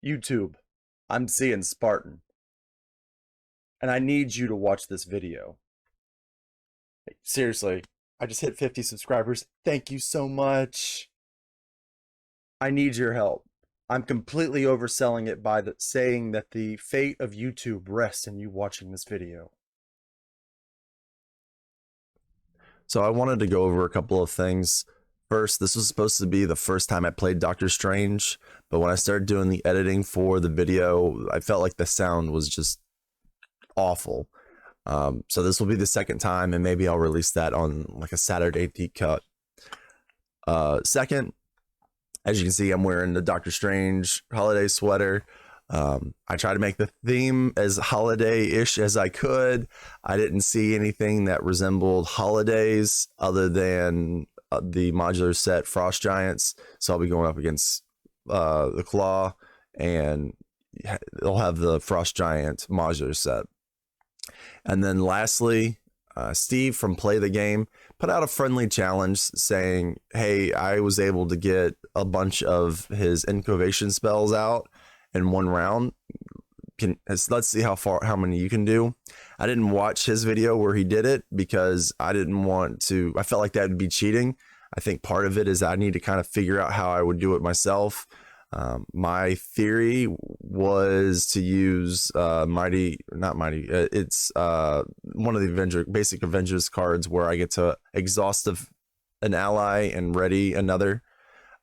YouTube, I'm Cnspartan, and I need you to watch this video. Seriously, I just hit 50 subscribers. Thank you so much. I need your help. I'm completely overselling it by saying that the fate of YouTube rests in you watching this video. So I wanted to go over a couple of things. First, this was supposed to be the first time I played Doctor Strange, but when I started doing the editing for the video, I felt like the sound was just awful. So this will be the second time, and maybe I'll release that on like a Saturday deep cut. Second, as you can see, I'm wearing the Doctor Strange holiday sweater. I tried to make the theme as holiday-ish as I could. I didn't see anything that resembled holidays other than the modular set Frost Giants. So I'll be going up against the Klaw, and they'll have the Frost Giant modular set. And then lastly, Steve from Play the Game put out a friendly challenge saying, hey, I was able to get a bunch of his incubation spells out in one round. Let's see how many you can do. I didn't watch his video where he did it because I felt like that would be cheating. I think part of it is I need to kind of figure out how I would do it myself. My theory was to use it's one of the basic Avengers cards where I get to exhaust an ally and ready another.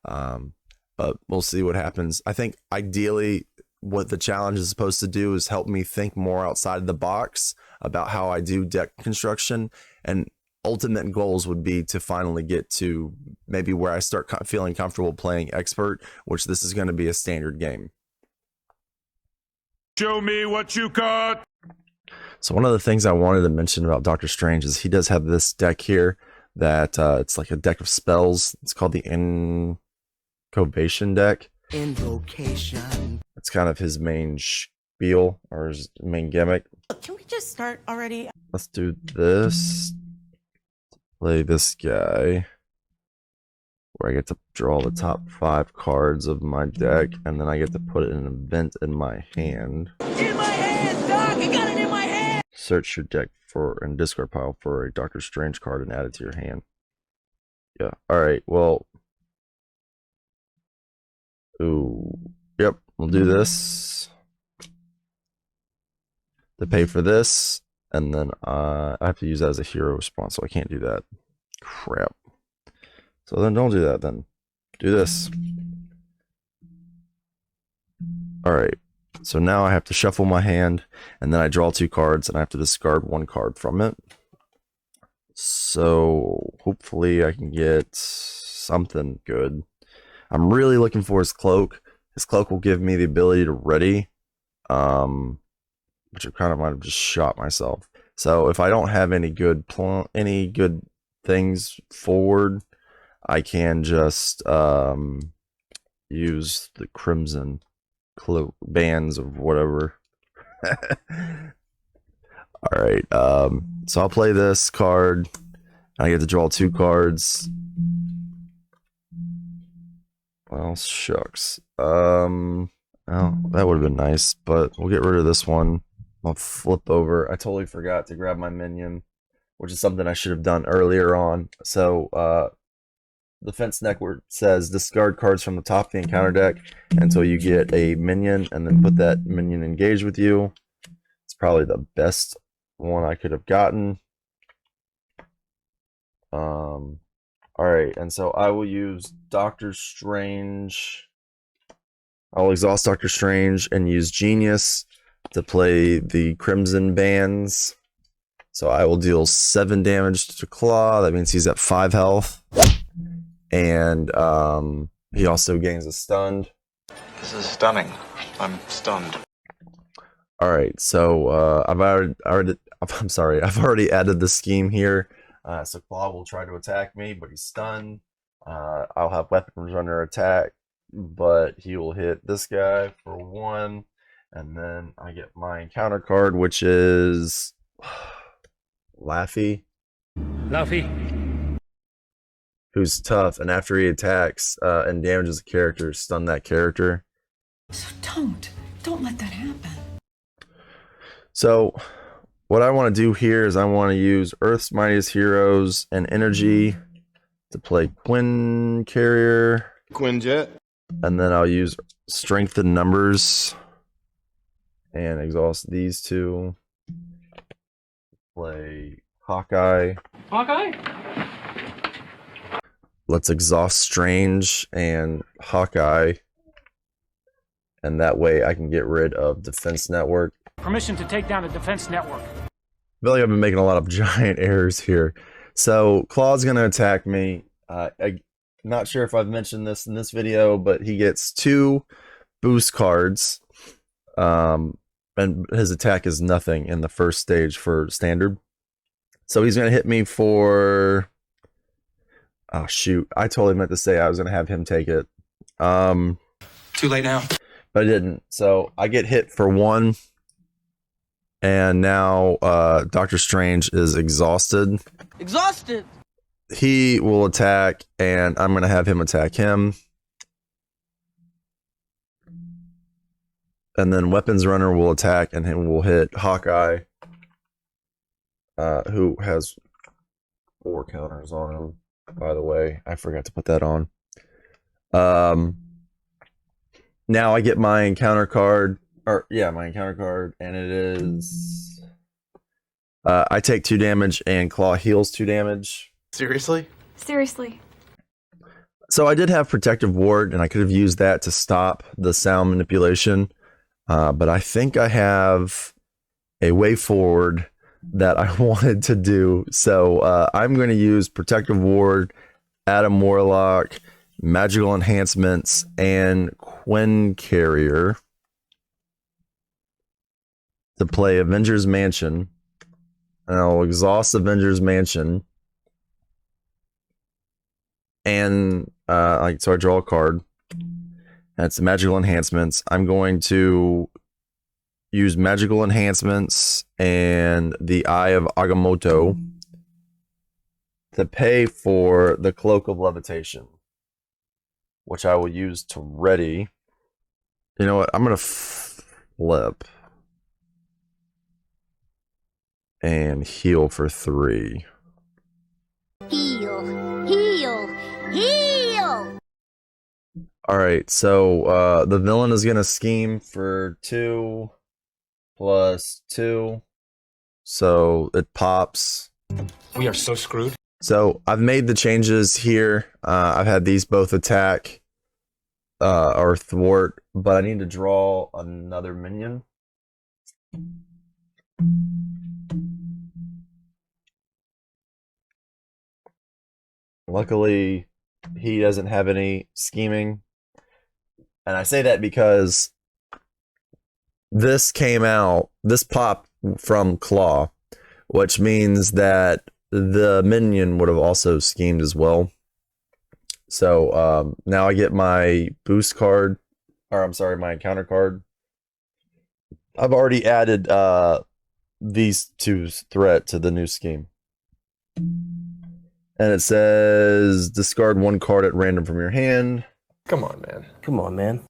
But we'll see what happens. I think ideally what the challenge is supposed to do is help me think more outside of the box about how I do deck construction, and ultimate goals would be to finally get to maybe where I start feeling comfortable playing expert, which this is going to be a standard game. Show me what you got. So one of the things I wanted to mention about Doctor Strange is he does have this deck here that it's like a deck of spells. It's called the Incubation deck. Invocation. It's kind of his main spiel, or his main gimmick. Can we just start already? Let's do this. Play this guy, where I get to draw the top 5 cards of my deck, and then I get to put it in an event in my hand. In my hand, Doc! I got it in my hand! Search your deck and discard pile for a Doctor Strange card and add it to your hand. Yeah, alright, well. Ooh, yep, we'll do this to pay for this, and then I have to use that as a hero response, so I can't do that. Crap. So then don't do that, then. Do this. Alright, so now I have to shuffle my hand, and then I draw 2 cards, and I have to discard 1 card from it. So hopefully I can get something good. I'm really looking for his cloak. His cloak will give me the ability to ready, which I kind of might have just shot myself. So if I don't have any good things forward, I can just use the crimson cloak bands of whatever. All right, so I'll play this card. I get to draw 2 cards. Well, shucks. Well, that would have been nice, but we'll get rid of this one. I'll flip over. I totally forgot to grab my minion, which is something I should have done earlier on. So, Defense Network says discard cards from the top of the encounter deck until you get a minion, and then put that minion engaged with you. It's probably the best one I could have gotten. Alright, and so I will use Doctor Strange. I'll exhaust Doctor Strange and use Genius to play the Crimson Bands. So I will deal 7 damage to Klaw. That means he's at 5 health. And he also gains a stunned. This is stunning. I'm stunned. Alright, so I've already added the scheme here. So Klaw will try to attack me, but he's stunned. I'll have weapons under attack, but he will hit this guy for 1. And then I get my encounter card, which is Laffy. Who's tough, and after he attacks and damages a character, stun that character. So don't let that happen. So what I want to do here is I want to use Earth's Mightiest Heroes and Energy to play Quinn Carrier. Quinjet. And then I'll use Strength in Numbers and exhaust these two. Play Hawkeye. Let's exhaust Strange and Hawkeye. And that way I can get rid of Defense Network. Permission to take down a defense network. I feel like I've been making a lot of giant errors here. So Claw's going to attack me. I'm not sure if I've mentioned this in this video, but he gets 2 boost cards. And his attack is nothing in the first stage for standard. So he's going to hit me for... Oh, shoot. I totally meant to say I was going to have him take it. Too late now. But I didn't. So I get hit for 1. And now Doctor Strange is exhausted. Exhausted. He will attack, and I'm going to have him attack him. And then Weapons Runner will attack, and him will hit Hawkeye, who has 4 counters on him. By the way, I forgot to put that on. Now I get my encounter card, my encounter card, and it is I take 2 damage and Claw heals 2 damage. Seriously? Seriously. So I did have Protective Ward, and I could have used that to stop the sound manipulation, but I think I have a way forward that I wanted to do. So I'm going to use Protective Ward, Adam Warlock, Magical Enhancements, and Quinn Carrier to play Avengers Mansion. And I'll exhaust Avengers Mansion. And so I draw a card. That's Magical Enhancements. I'm going to use Magical Enhancements and the Eye of Agamotto to pay for the Cloak of Levitation, which I will use to ready. You know what? I'm going to flip and heal for 3. Heal. All right, so the villain is going to scheme for 2 plus 2. So it pops. We are so screwed. So I've made the changes here. I've had these both attack or thwart, but I need to draw another minion. Luckily, he doesn't have any scheming. And I say that because this popped from Claw, which means that the minion would have also schemed as well. So now I get my boost card, or I'm sorry, my encounter card. I've already added these 2's threat to the new scheme. And it says discard 1 card at random from your hand. Come on, man.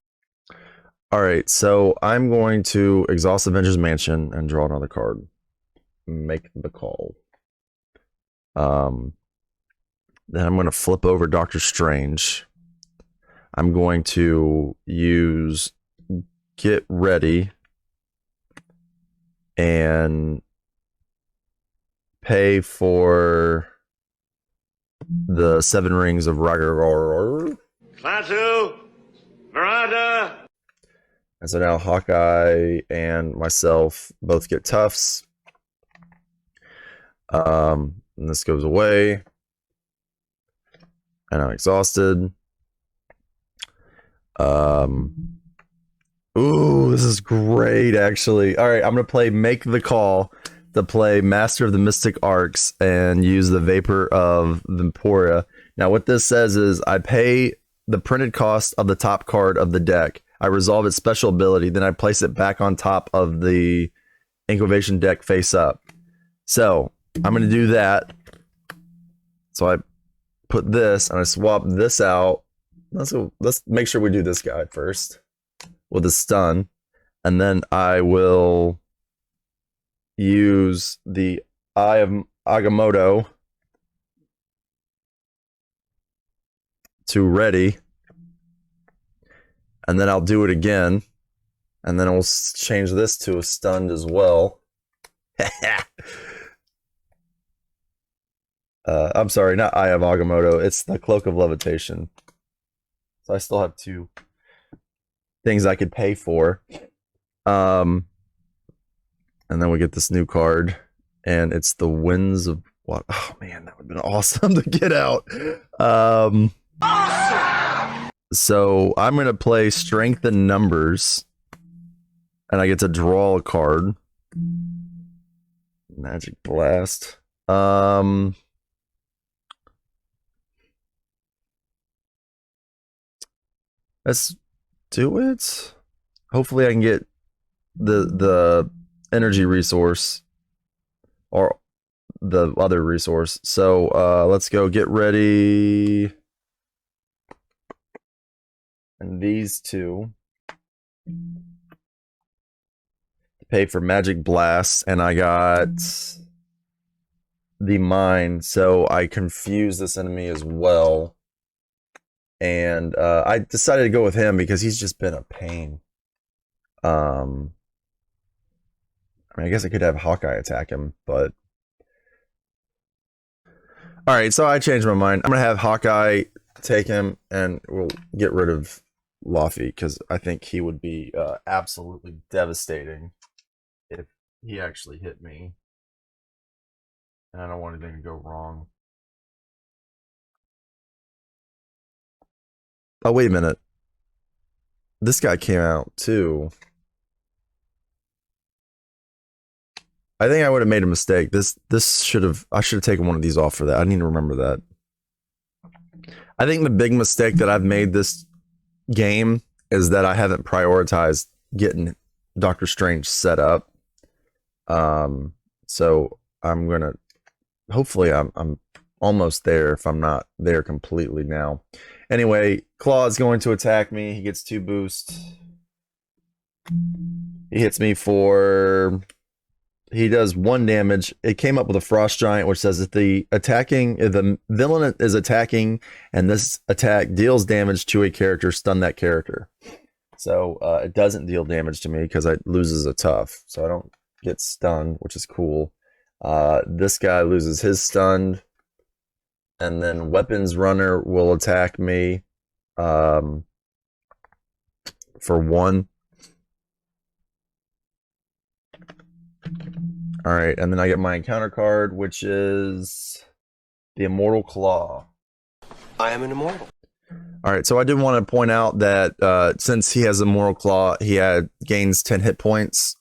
All right, so I'm going to exhaust Avengers Mansion and draw another card. Make the call. Then I'm going to flip over Doctor Strange. I'm going to use Get Ready and pay for the 7 Rings of Ragnarok. Klaatu, Miranda. And so now Hawkeye and myself both get Tufts. And this goes away. And I'm exhausted. Ooh, this is great, actually. All right, I'm going to play Make the Call to play Master of the Mystic Arcs and use the Vapor of Vamporia. Now, what this says is I pay the printed cost of the top card of the deck. I resolve its special ability. Then I place it back on top of the Incubation deck face up. So I'm going to do that. So I put this and I swap this out. Let's make sure we do this guy first. with a stun, and then I will use the Eye of Agamotto to ready, and then I'll do it again, and then I'll change this to a stunned as well. I'm sorry, not Eye of Agamotto. It's the Cloak of Levitation. So I still have 2 things I could pay for. And then we get this new card, and it's the Winds of what? Oh man, that would have been awesome to get out. Awesome! So I'm gonna play Strength in Numbers, and I get to draw a card. Magic Blast. Let's do it. Hopefully I can get the energy resource or the other resource. So let's go get ready. And these 2 pay for Magic Blast, and I got the Mine, so I confuse this enemy as well. And I decided to go with him because he's just been a pain. I mean, I guess I could have Hawkeye attack him, but... Alright, so I changed my mind. I'm going to have Hawkeye take him, and we'll get rid of Luffy, because I think he would be absolutely devastating if he actually hit me. And I don't want anything to go wrong. Oh, wait a minute. This guy came out too. I think I would have made a mistake. I should have taken one of these off for that. I need to remember that. I think the big mistake that I've made this game is that I haven't prioritized getting Doctor Strange set up. So I'm gonna hopefully I'm almost there if I'm not there completely now. Anyway, Klaw is going to attack me. He gets 2 boosts. He hits me for... He does 1 damage. It came up with a Frost Giant, which says if the villain is attacking and this attack deals damage to a character, stun that character. So it doesn't deal damage to me because it loses a tough. So I don't get stunned, which is cool. This guy loses his stunned. And then Weapons Runner will attack me for 1. Alright, and then I get my encounter card, which is the Immortal Claw. I am an immortal. Alright, so I did want to point out that since he has Immortal Claw, he gains 10 hit points.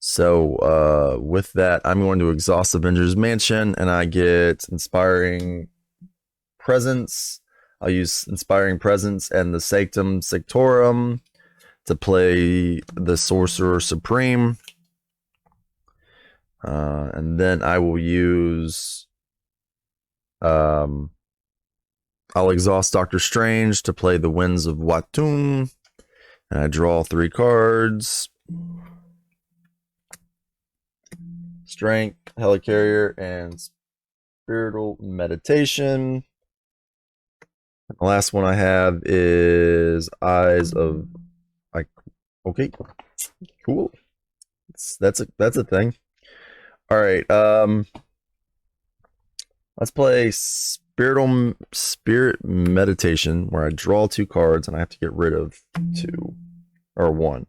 So with that, I'm going to exhaust Avengers Mansion, and I get Inspiring Presence. I'll use Inspiring Presence and the Sanctum Sanctorum to play the Sorcerer Supreme. And then I will use... I'll exhaust Doctor Strange to play the Winds of Watun. And I draw 3 cards. Strength, Helicarrier, and Spiritual Meditation. The last one I have is Eyes of... Okay, cool. That's a thing. All right, let's play Spirit Meditation, where I draw 2 cards and I have to get rid of 2 or 1.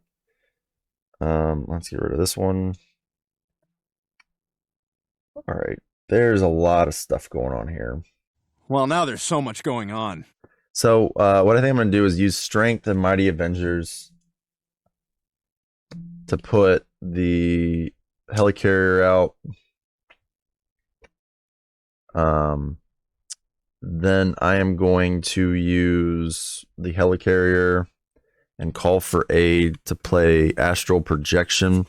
Let's get rid of this one. All right, there's a lot of stuff going on here. Well, now there's so much going on. So what I think I'm going to do is use Strength and Mighty Avengers to put the Helicarrier out. Then I am going to use the Helicarrier and call for aid to play Astral Projection.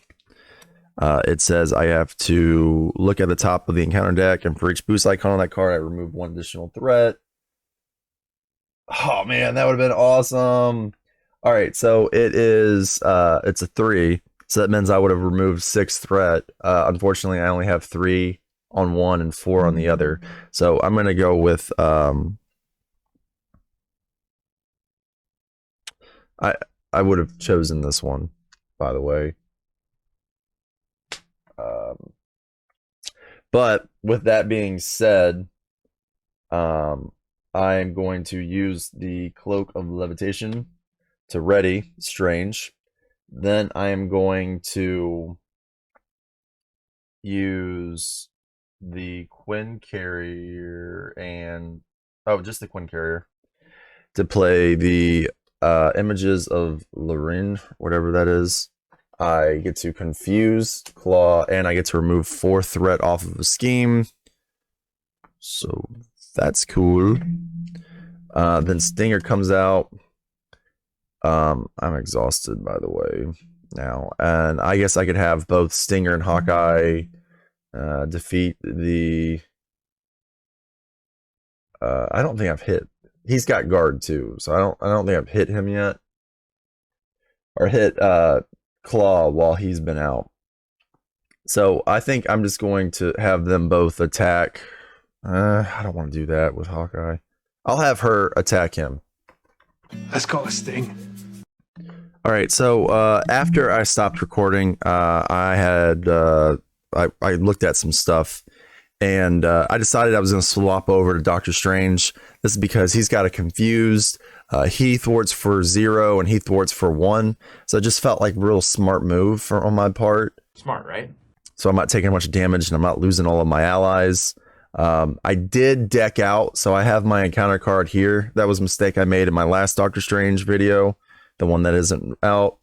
It says I have to look at the top of the encounter deck, and for each boost icon on that card, I remove 1 additional threat. Oh man, that would have been awesome. All right, so it's a 3. So that means I would have removed 6 threat. Unfortunately, I only have 3 on one and 4 on the other. So I'm gonna go with I would have chosen this one, by the way. But with that being said, I'm going to use the Cloak of Levitation to ready Strange. Then I am going to use the Quinn Carrier and just the Quinn Carrier to play the images of Lorraine, whatever that is. I get to confuse Claw, and I get to remove 4 threat off of a scheme. So that's cool. Then Stinger comes out. I'm exhausted, by the way, now. And I guess I could have both Stinger and Hawkeye defeat the... I don't think I've hit. He's got guard too, so I don't think I've hit him yet. Or hit Claw while he's been out. So I think I'm just going to have them both attack. I don't want to do that with Hawkeye. I'll have her attack him. Let's call a sting. All right, so after I stopped recording, I had I looked at some stuff, and I decided I was going to swap over to Doctor Strange. This is because he's got a confused. He thwarts for 0 and he thwarts for 1, so it just felt like a real smart move on my part. Smart, right? So I'm not taking much damage and I'm not losing all of my allies. I did deck out, so I have my encounter card here. That was a mistake I made in my last Doctor Strange video, the one that isn't out.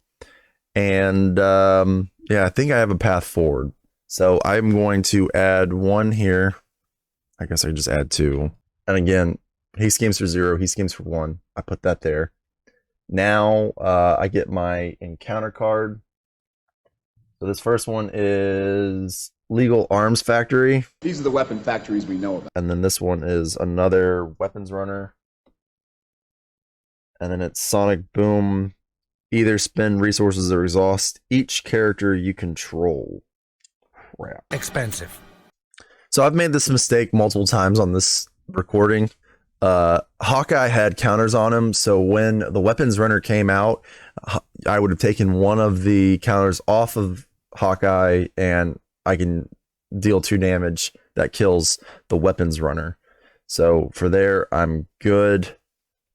And yeah, I think I have a path forward. So I'm going to add 1 here. I guess I can just add 2. And again, he schemes for 0, he schemes for 1. I put that there. Now I get my encounter card. So this first one is Legal Arms Factory. These are the weapon factories we know about. And then this one is another weapons runner. And then it's Sonic Boom. Either spend resources or exhaust each character you control. Crap. Expensive. So I've made this mistake multiple times on this recording. Hawkeye had counters on him, so when the weapons runner came out, I would have taken one of the counters off of Hawkeye, and I can deal 2 damage that kills the weapons runner. So for there, I'm good.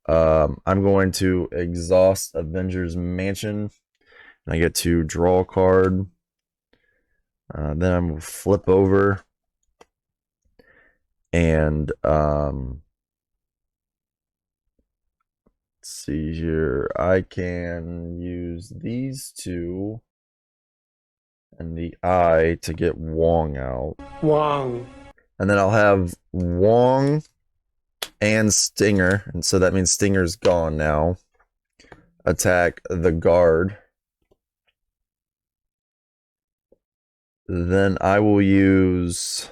I'm going to exhaust Avengers Mansion, and I get to draw a card. Then I'm going to flip over, and see here, I can use these 2 and the eye to get Wong out. Wong. And then I'll have Wong and Stinger, and so that means Stinger's gone now. Attack the guard. Then I will use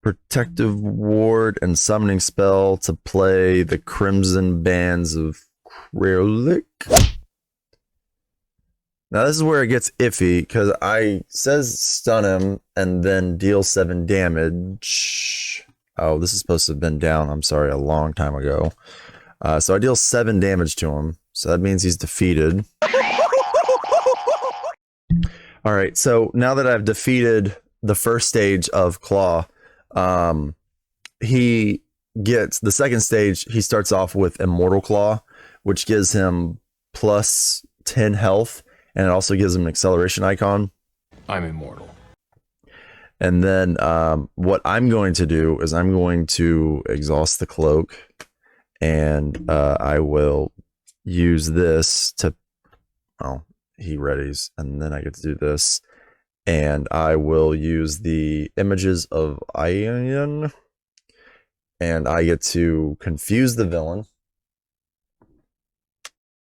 Protective Ward and Summoning Spell to play the Crimson Bands of Krylik. Now this is where it gets iffy, because I says stun him and then deal 7 damage. Oh, this is supposed to have been down, I'm sorry, a long time ago. So I deal 7 damage to him, so that means he's defeated. Alright, so now that I've defeated the first stage of Claw, he gets the second stage. He starts off with Immortal Claw, which gives him plus 10 health, and it also gives him an acceleration icon. I'm immortal. And then what I'm going to do is I'm going to exhaust the cloak, and I will use this to, oh, he readies, and then I get to do this. And I will use the images of Ion, and I get to confuse the villain.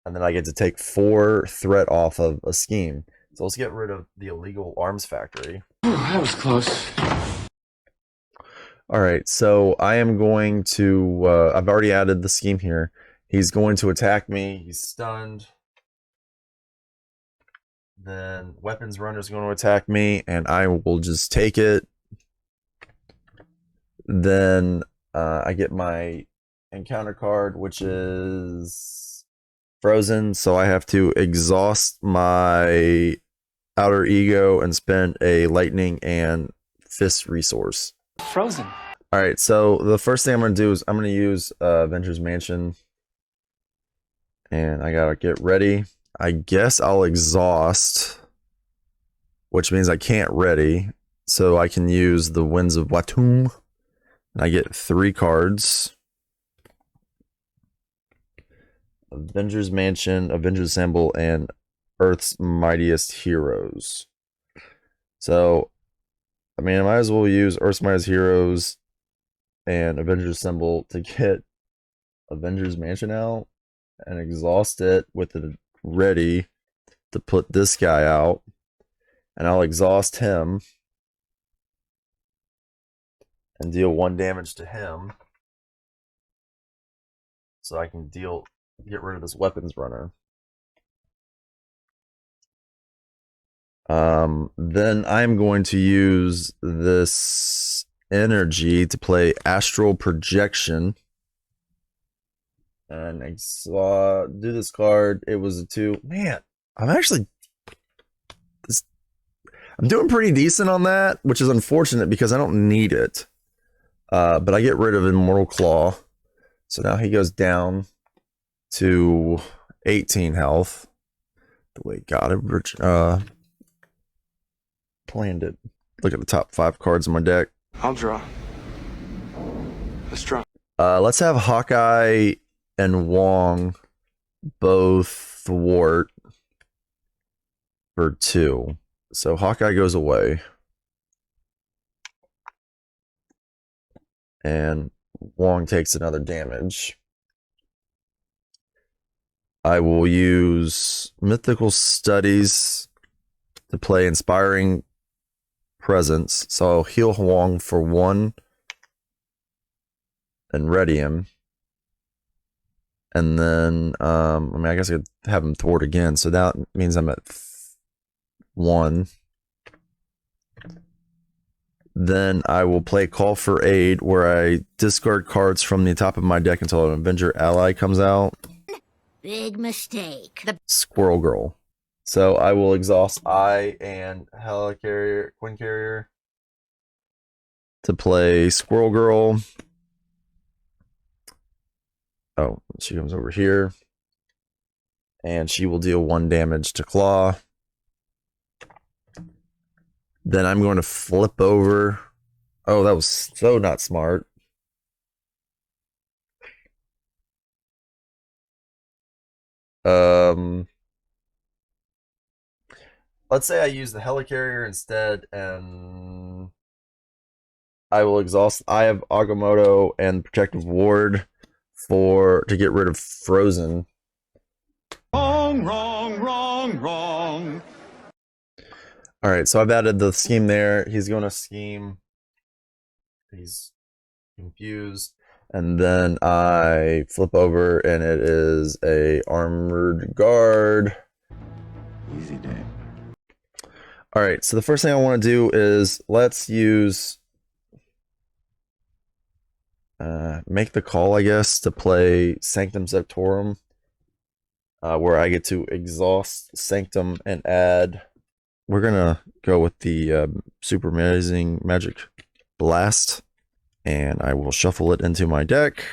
And then I get to take 4 threat off of a scheme. So let's get rid of the illegal arms factory. That was close. All right, so I am going to, I've already added the scheme here. He's going to attack me. He's stunned. Then weapons runner is going to attack me, and I will just take it. Then I get my encounter card, which is frozen, so I have to exhaust my outer ego and spend a lightning and fist resource. Frozen. All right, so the first thing I'm going to do is I'm going to use Avengers Mansion. And I got to get ready. I guess I'll exhaust, which means I can't ready. So I can use the Winds of Watum. And I get 3 cards. Avengers Mansion, Avengers Assemble, and Earth's Mightiest Heroes. So, I mean, I might as well use Earth's Mightiest Heroes and Avengers Assemble to get Avengers Mansion out and exhaust it with it ready to put this guy out. And I'll exhaust him and deal 1 damage to him. So I can get rid of this weapons runner. Then I'm going to use this energy to play Astral Projection. And I saw do this card. It was a 2. Man, I'm doing pretty decent on that, which is unfortunate because I don't need it. But I get rid of Immortal Claw. So now he goes down to 18 health. The way God planned it. Look at the top 5 cards in my deck. I'll draw. Let's draw. Let's have Hawkeye and Wong both thwart for 2. So Hawkeye goes away. And Wong takes another damage. I will use Mythical Studies to play Inspiring Presence. So I'll heal Wong for 1 and ready him. And then, I mean, I guess I could have him thwart again. So that means I'm at 1. Then I will play Call for Aid, where I discard cards from the top of my deck until an Avenger ally comes out. Big mistake. Squirrel Girl. So I will exhaust I and Quinn Carrier to play Squirrel Girl. Oh, she comes over here. And she will deal 1 damage to Claw. Then I'm going to flip over. Oh, that was so not smart. Let's say I use the Helicarrier instead, and I will exhaust Eye of Agamotto and Protective Ward to get rid of Frozen. Wrong. All right, so I've added the scheme there. He's going to scheme. He's confused. And then I flip over, and it is a Armored Guard. Easy day. All right, so the first thing I want to do is let's use make the call, I guess, to play Sanctum Sanctorum, where I get to exhaust Sanctum and add. We're gonna go with the Super Amazing Magic Blast, and I will shuffle it into my deck.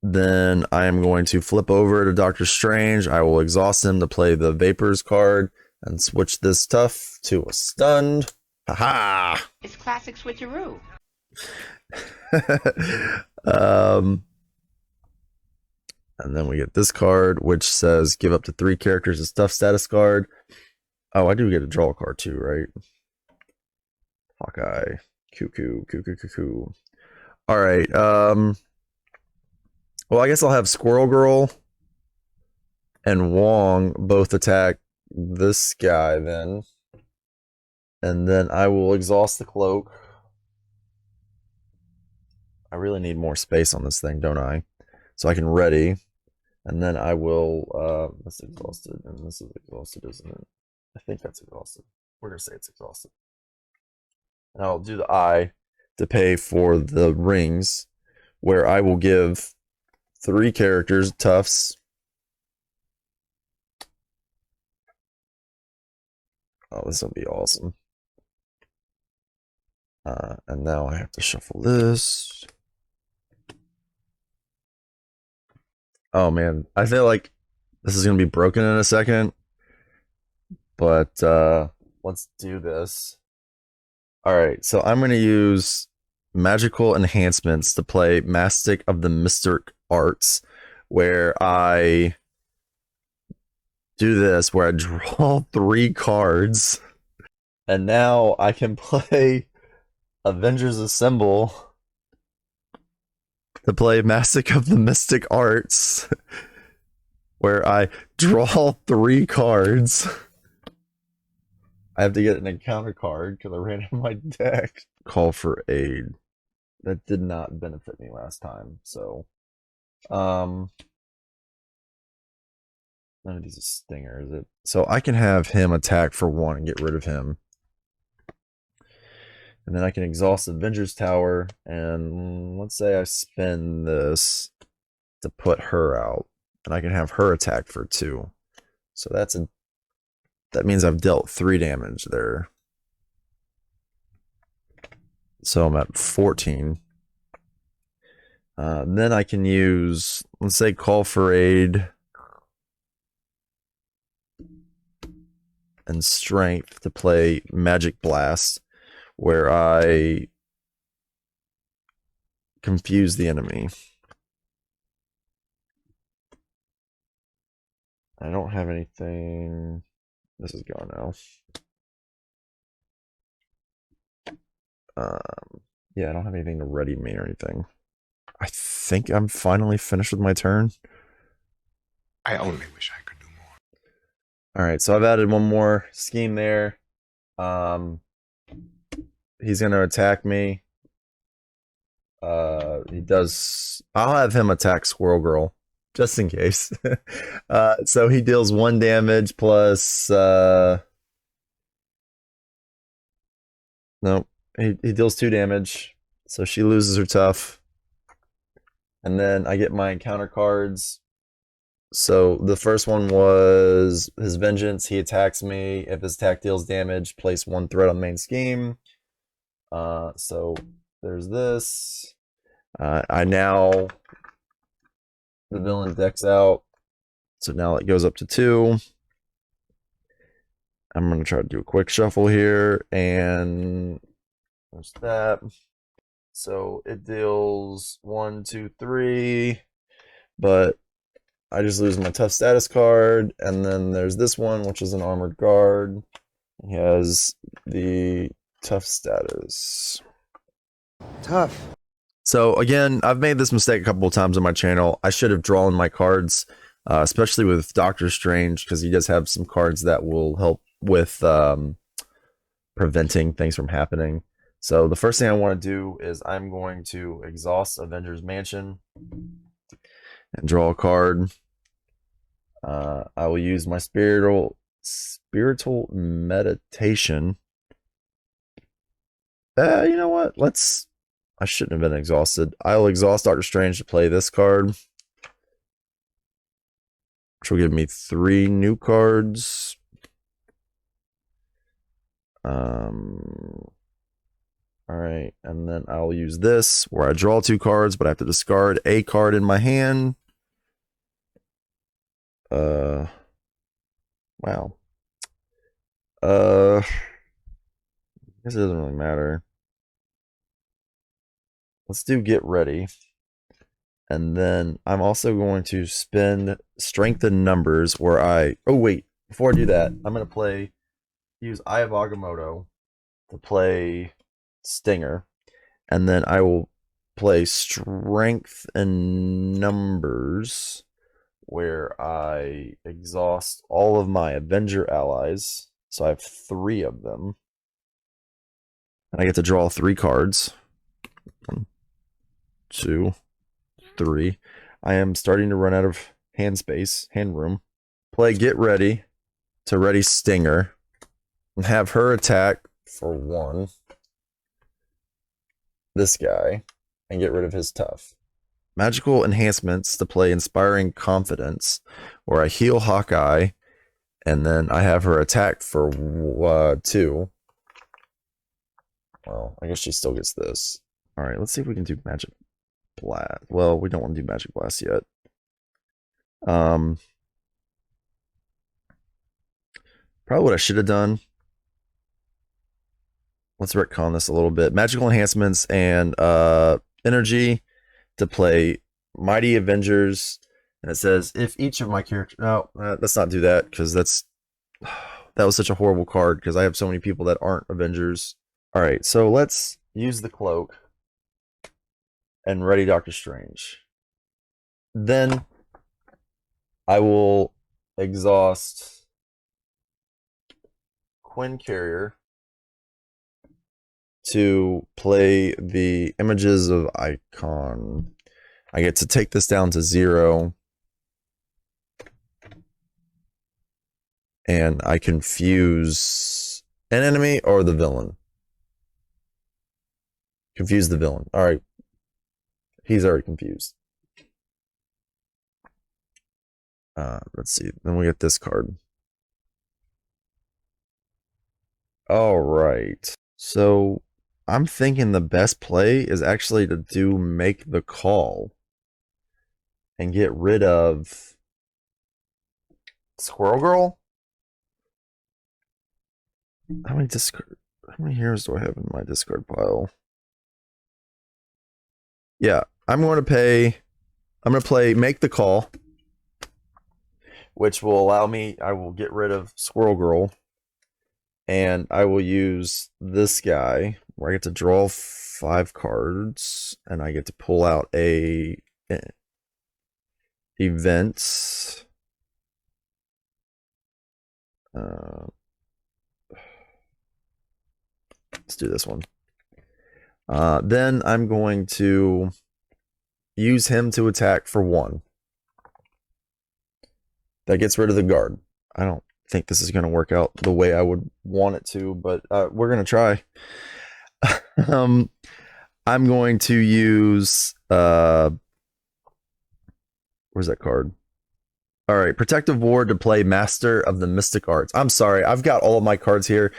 Then I am going to flip over to Doctor Strange. I will exhaust him to play the Vapors card and switch this stuff to a stunned. Haha! It's classic switcheroo. And then we get this card, which says give up to 3 characters a stuff status card. Oh, I do get a draw card too, right? Hawkeye. Cuckoo. All right. Well, I guess I'll have Squirrel Girl and Wong both attack this guy then. And then I will exhaust the cloak. I really need more space on this thing, don't I? So I can ready, and then I will, that's exhausted, and this is exhausted, isn't it? I think that's exhausted. We're going to say it's exhausted. And I'll do the I to pay for the rings, where I will give 3 characters tufts. Oh, this will be awesome. And now I have to shuffle this. Oh man, I feel like this is gonna be broken in a second, but let's do this. All right, so I'm gonna use magical enhancements to play Mastic of the Mystic Arts, where I do this, where I draw 3 cards, and now I can play Avengers Assemble to play Mastic of the Mystic Arts, where I draw 3 cards. I have to get an encounter card because I ran out of my deck. Call for aid. That did not benefit me last time, so none of these are stinger, is it? So I can have him attack for 1 and get rid of him. And then I can exhaust Avengers Tower, and let's say I spend this to put her out, and I can have her attack for 2. So that means I've dealt 3 damage there. So I'm at 14. Then I can use, let's say, Call for Aid and Strength to play Magic Blast, where I confuse the enemy. I don't have anything. This is gone now. Yeah, I don't have anything to ready me or anything. I think I'm finally finished with my turn. I only wish I could do more. All right, so I've added one more scheme there. He's going to attack me. He does. I'll have him attack Squirrel Girl, just in case. So he deals 1 damage plus. Nope. He deals 2 damage. So she loses her tough. And then I get my encounter cards. So the first one was his Vengeance. He attacks me. If his attack deals damage, place 1 threat on main scheme. So there's this. I now, the villain deck's out. So now it goes up to 2. I'm going to try to do a quick shuffle here. And there's that. So it deals 1, 2, 3. But I just lose my tough status card. And then there's this one, which is an armored guard. He has the tough status. Tough. So again, I've made this mistake a couple of times on my channel. I should have drawn my cards, especially with Doctor Strange, because he does have some cards that will help with preventing things from happening. So the first thing I want to do is I'm going to exhaust Avengers Mansion and draw a card. I will use my spiritual meditation. You know what? I shouldn't have been exhausted. I'll exhaust Doctor Strange to play this card, which will give me 3 new cards. All right, and then I'll use this where I draw 2 cards, but I have to discard a card in my hand. Wow. I guess it doesn't really matter. Let's do Get Ready. And then I'm also going to spend Strength in Numbers where oh wait, before I do that, I'm going to use Eye of Agamotto to play Stinger. And then I will play Strength in Numbers where I exhaust all of my Avenger allies. So I have 3 of them. And I get to draw 3 cards. 1, 2, 3. I am starting to run out of hand space, hand room. Play Get Ready to ready Stinger. And have her attack for 1. This guy. And get rid of his tough. Magical enhancements to play Inspiring Confidence, where I heal Hawkeye, and then I have her attack for 2. Well, I guess she still gets this. Alright, let's see if we can do Magic Blast. Well, we don't want to do Magic Blast yet. Probably what I should have done. Let's retcon this a little bit. Magical enhancements and energy to play Mighty Avengers. And it says, if each of my characters... No, let's not do that, because that was such a horrible card, because I have so many people that aren't Avengers. Alright, so let's use the cloak and ready Doctor Strange. Then I will exhaust Quinn Carrier to play the Images of Icon. I get to take this down to 0. And I confuse an enemy or the villain. Confuse the villain. Alright. He's already confused. Let's see. Then we get this card. Alright. So I'm thinking the best play is actually to do Make the Call and get rid of Squirrel Girl. How many heroes do I have in my discard pile? Yeah, I'm going to play Make the Call, which will allow me, I will get rid of Squirrel Girl, and I will use this guy where I get to draw 5 cards, and I get to pull out a event. Let's do this one. Then I'm going to use him to attack for 1. That gets rid of the guard. I don't think this is going to work out the way I would want it to, but we're going to try. I'm going to use... where's that card? Alright, Protective Ward to play Master of the Mystic Arts. I'm sorry, I've got all of my cards here.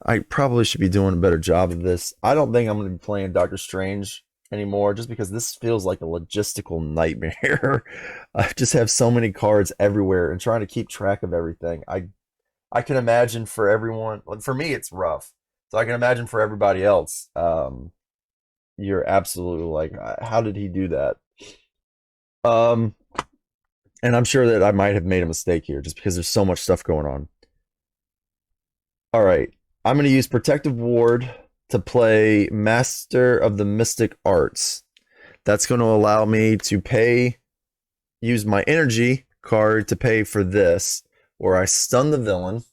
I probably should be doing a better job of this. I don't think I'm going to be playing Doctor Strange anymore, just because this feels like a logistical nightmare. I just have so many cards everywhere, and trying to keep track of everything. I can imagine for everyone, for me it's rough. So I can imagine for everybody else, you're absolutely like, how did he do that? And I'm sure that I might have made a mistake here, just because there's so much stuff going on. Alright, I'm going to use Protective Ward to play Master of the Mystic Arts. That's going to allow me to use my energy card to pay for this, where I stun the villain.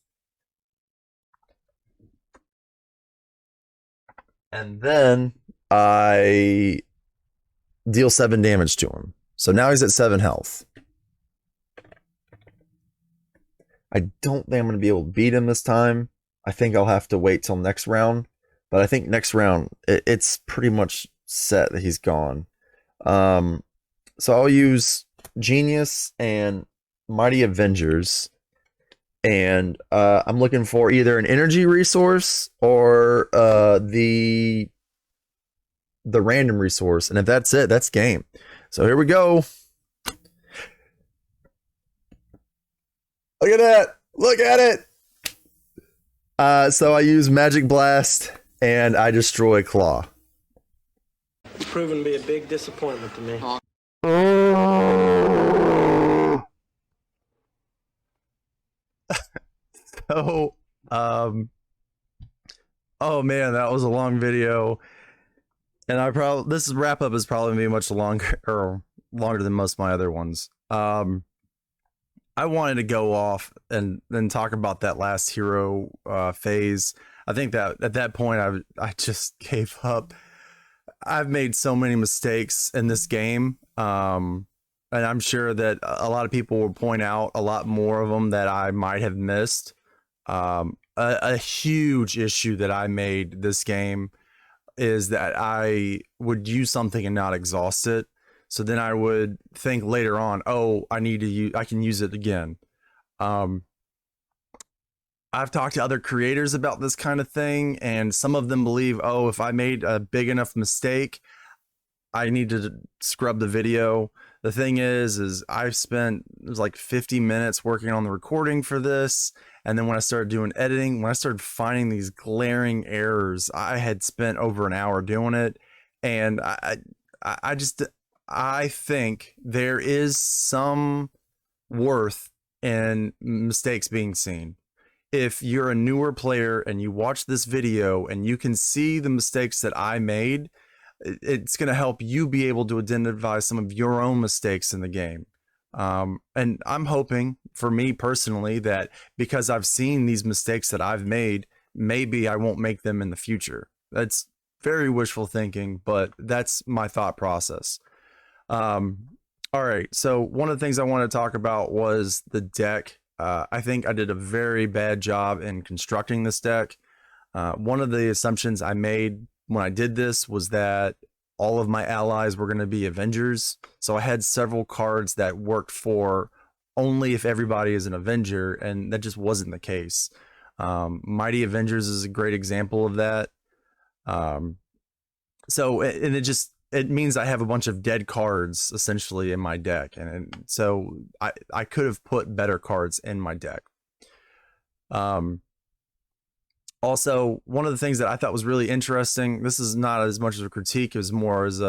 And then I deal 7 damage to him. So now he's at 7 health. I don't think I'm going to be able to beat him this time. I think I'll have to wait till next round. But I think next round, it's pretty much set that he's gone. So I'll use Genius and Mighty Avengers. And I'm looking for either an energy resource or the random resource. And if that's it, that's game. So here we go. Look at that. Look at it. So I use Magic Blast and I destroy Klaw. It's proven to be a big disappointment to me. So, oh man, that was a long video. And this wrap up is probably gonna be much longer than most of my other ones. I wanted to go off and then talk about that last hero phase. I think that at that point I just gave up. I've made so many mistakes in this game. And I'm sure that a lot of people will point out a lot more of them that I might have missed. A huge issue that I made this game is that I would use something and not exhaust it. So then I would think later on, oh, I can use it again. I've talked to other creators about this kind of thing, and some of them believe, oh, if I made a big enough mistake, I need to scrub the video. The thing is I've spent, it was like 50 minutes working on the recording for this. And then when I started doing editing, when I started finding these glaring errors, I had spent over an hour doing it. And I think there is some worth in mistakes being seen. If you're a newer player and you watch this video and you can see the mistakes that I made, it's going to help you be able to identify some of your own mistakes in the game. And I'm hoping, for me personally, that because I've seen these mistakes that I've made, maybe I won't make them in the future. That's very wishful thinking, but that's my thought process. All right, so one of the things I want to talk about was the deck. I think I did a very bad job in constructing this deck. One of the assumptions I made when I did this was that all of my allies were going to be Avengers. So I had several cards that worked for only if everybody is an Avenger, and that just wasn't the case. Mighty Avengers is a great example of that. It means I have a bunch of dead cards essentially in my deck. And so I could have put better cards in my deck. Also, one of the things that I thought was really interesting, this is not as much as a critique, it was more as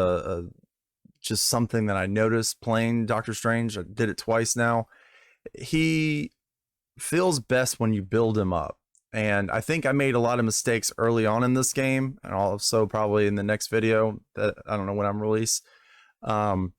just something that I noticed playing Doctor Strange. I did it twice now. He feels best when you build him up. And I think I made a lot of mistakes early on in this game, and also probably in the next video that I don't know when I'm released. One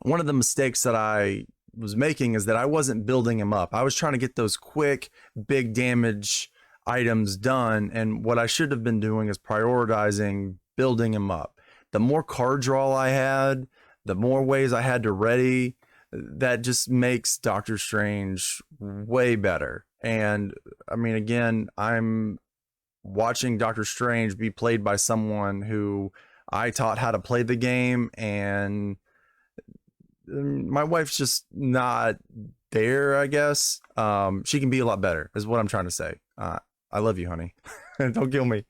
of the mistakes that I was making is that I wasn't building him up. I was trying to get those quick, big damage items done, and what I should have been doing is prioritizing building him up. The more card draw I had, the more ways I had to ready, that just makes Doctor Strange way better. And I mean, again, I'm watching Doctor Strange be played by someone who I taught how to play the game, and my wife's just not there, I guess. She can be a lot better, is what I'm trying to say. I love you, honey. Don't kill me.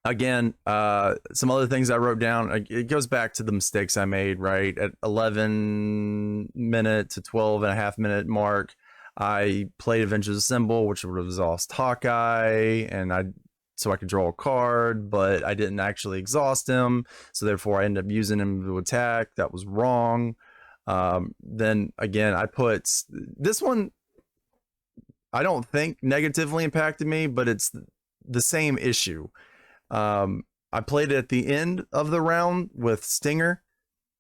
Again, some other things I wrote down, it goes back to the mistakes I made, right? At 11 minute to 12 and a half minute mark, I played Avengers Assemble, which would have exhaust Hawkeye, and so I could draw a card, but I didn't actually exhaust him, so therefore I ended up using him to attack. That was wrong. Then again, I put this one, I don't think negatively impacted me, but it's the same issue. I played it at the end of the round with Stinger,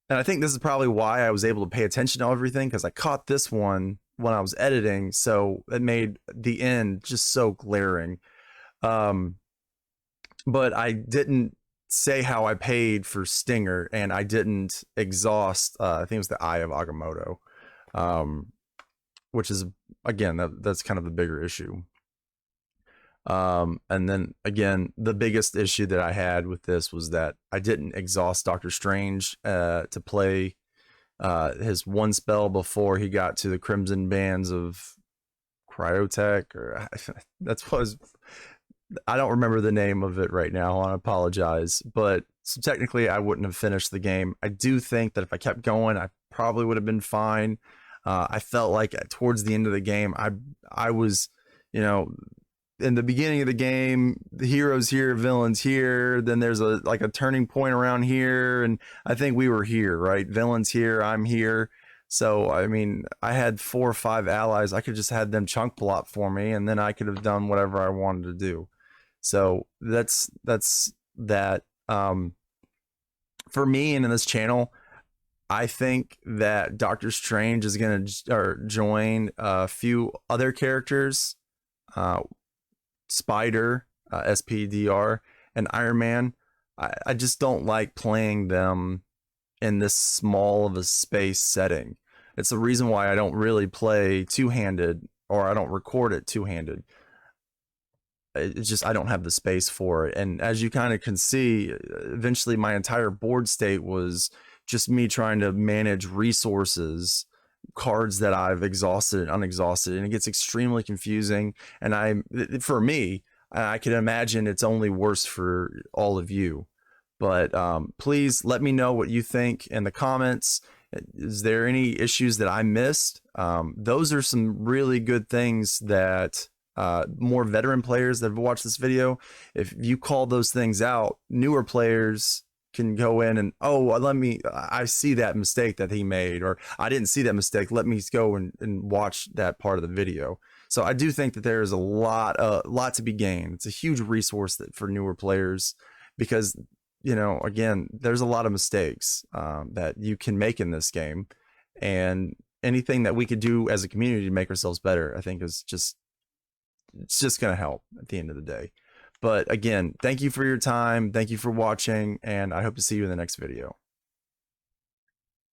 and I think this is probably why I was able to pay attention to everything, because I caught this one when I was editing, so it made the end just so glaring. But I didn't say how I paid for Stinger, and I didn't exhaust, I think it was the Eye of Agamotto, which is, again, that's kind of the bigger issue. And then again, the biggest issue that I had with this was that I didn't exhaust Doctor Strange to play his one spell before he got to the Crimson Bands of Cryotech, or that's what I don't remember the name of it right now. I apologize, but so technically I wouldn't have finished the game. I do think that if I kept going, I probably would have been fine. I felt like towards the end of the game, I was, in the beginning of the game, the heroes here, villains here, then there's a turning point around here, and I think we were here, right? Villains here, I'm here. So I mean, I had 4 or 5 allies. I could just had them chunk block for me, and then I could have done whatever I wanted to do. So that's that. For me and in this channel, I think that Doctor Strange is going to join a few other characters, Spider, SPDR, and Iron Man. I just don't like playing them in this small of a space setting. It's the reason why I don't really play two-handed, or I don't record it two-handed. It's just I don't have the space for it. And as you kind of can see, eventually my entire board state was just me trying to manage resources, cards that I've exhausted and unexhausted, and it gets extremely confusing. And for me, I can imagine it's only worse for all of you. But please let me know what you think in the comments. Is there any issues that I missed? Those are some really good things that more veteran players that have watched this video, if you call those things out, newer players can go in and, I see that mistake that he made, or I didn't see that mistake. Let me go and watch that part of the video. So I do think that there is a lot to be gained. It's a huge resource for newer players, because again, there's a lot of mistakes that you can make in this game, and anything that we could do as a community to make ourselves better, I think it's just going to help at the end of the day. But again, thank you for your time. Thank you for watching, and I hope to see you in the next video.